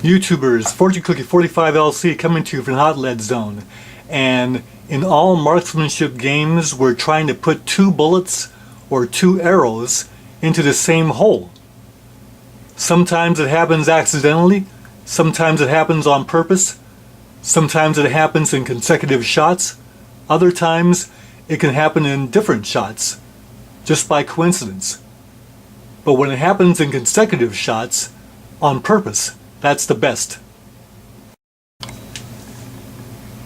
YouTubers, Fortune Cookie 45 LC coming to you from the Hot Lead Zone. And in all marksmanship games, we're trying to put 2 bullets or 2 arrows into the same hole. Sometimes it happens accidentally, sometimes it happens on purpose, sometimes it happens in consecutive shots, other times it can happen in different shots, just by coincidence. But when it happens in consecutive shots, on purpose, that's the best.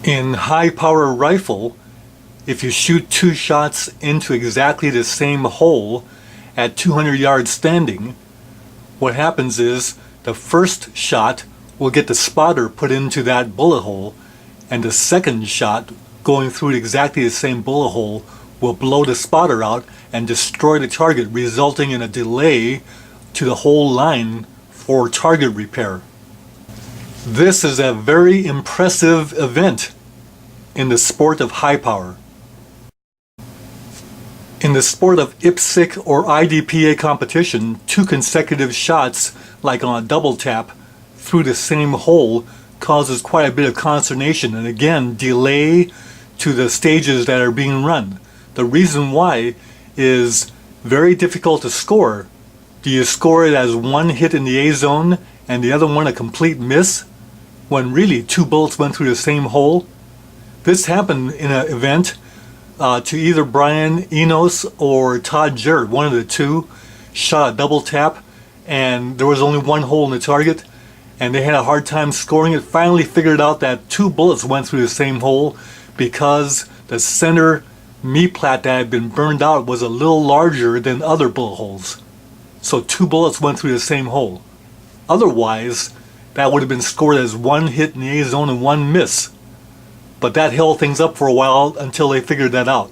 In high power rifle, if you shoot 2 shots into exactly the same hole at 200 yards standing, what happens is the first shot will get the spotter put into that bullet hole, and the second shot going through exactly the same bullet hole will blow the spotter out and destroy the target, resulting in a delay to the whole line for target repair. This is a very impressive event in the sport of high power. In the sport of IPSC or IDPA competition, 2 consecutive shots, like on a double tap, through the same hole causes quite a bit of consternation and again delay to the stages that are being run. The reason why is very difficult to score. Do you score it as 1 hit in the A zone and the other one a complete miss, when really 2 bullets went through the same hole? This happened in an event to either Brian Enos or Todd Jarrett. One of the two shot a double tap and there was only 1 hole in the target and they had a hard time scoring it. Finally figured out that 2 bullets went through the same hole because the center meat plat that had been burned out was a little larger than other bullet holes. So 2 bullets went through the same hole. Otherwise, that would have been scored as 1 hit in the A zone and 1 miss. But that held things up for a while until they figured that out.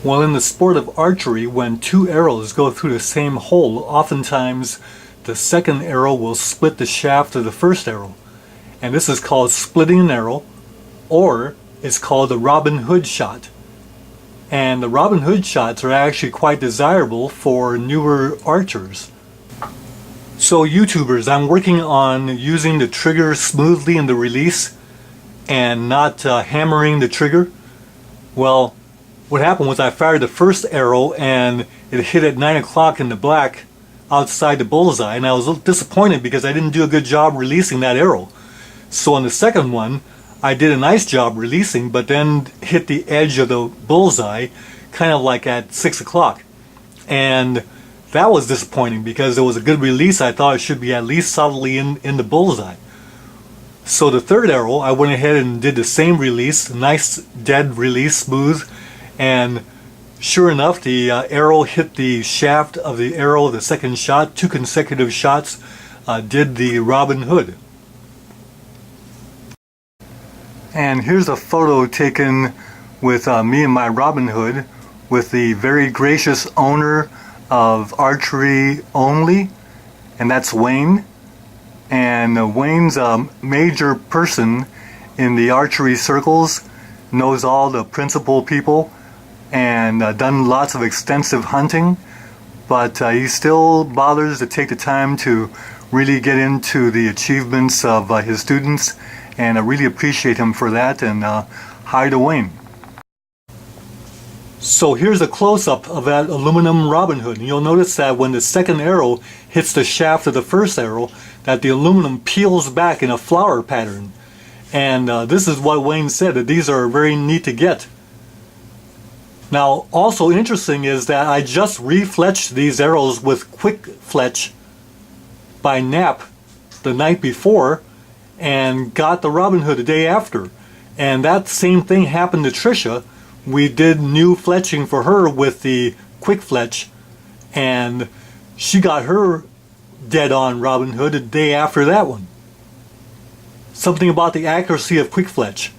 Well, in the sport of archery, when 2 arrows go through the same hole, oftentimes the second arrow will split the shaft of the first arrow. And this is called splitting an arrow, or it's called the Robin Hood shot. And the Robin Hood shots are actually quite desirable for newer archers. So YouTubers, I'm working on using the trigger smoothly in the release and not hammering the trigger. Well, what happened was I fired the first arrow and it hit at 9 o'clock in the black outside the bullseye, and I was a little disappointed because I didn't do a good job releasing that arrow. So on the second one, I did a nice job releasing, but then hit the edge of the bullseye kind of like at 6 o'clock. And that was disappointing because it was a good release. I thought it should be at least solidly in the bullseye. So the third arrow, I went ahead and did the same release, nice dead release, smooth, and sure enough, the arrow hit the shaft of the arrow, the second shot. 2 consecutive shots did the Robin Hood. And here's a photo taken with me and my Robin Hood with the very gracious owner of Archery Only, and that's Wayne. And Wayne's a major person in the archery circles, knows all the principal people, and done lots of extensive hunting, but he still bothers to take the time to really get into the achievements of his students, and I really appreciate him for that, and hi to Wayne. So here's a close-up of that aluminum Robin Hood. And you'll notice that when the second arrow hits the shaft of the first arrow, that the aluminum peels back in a flower pattern. And this is what Wayne said, that these are very neat to get. Now, also interesting is that I just refletched these arrows with quick fletch by Knapp the night before and got the Robin Hood the day after. And that same thing happened to Trisha. We did new fletching for her with the quick fletch, and she got her dead on Robin Hood the day after that one. Something about the accuracy of quick fletch.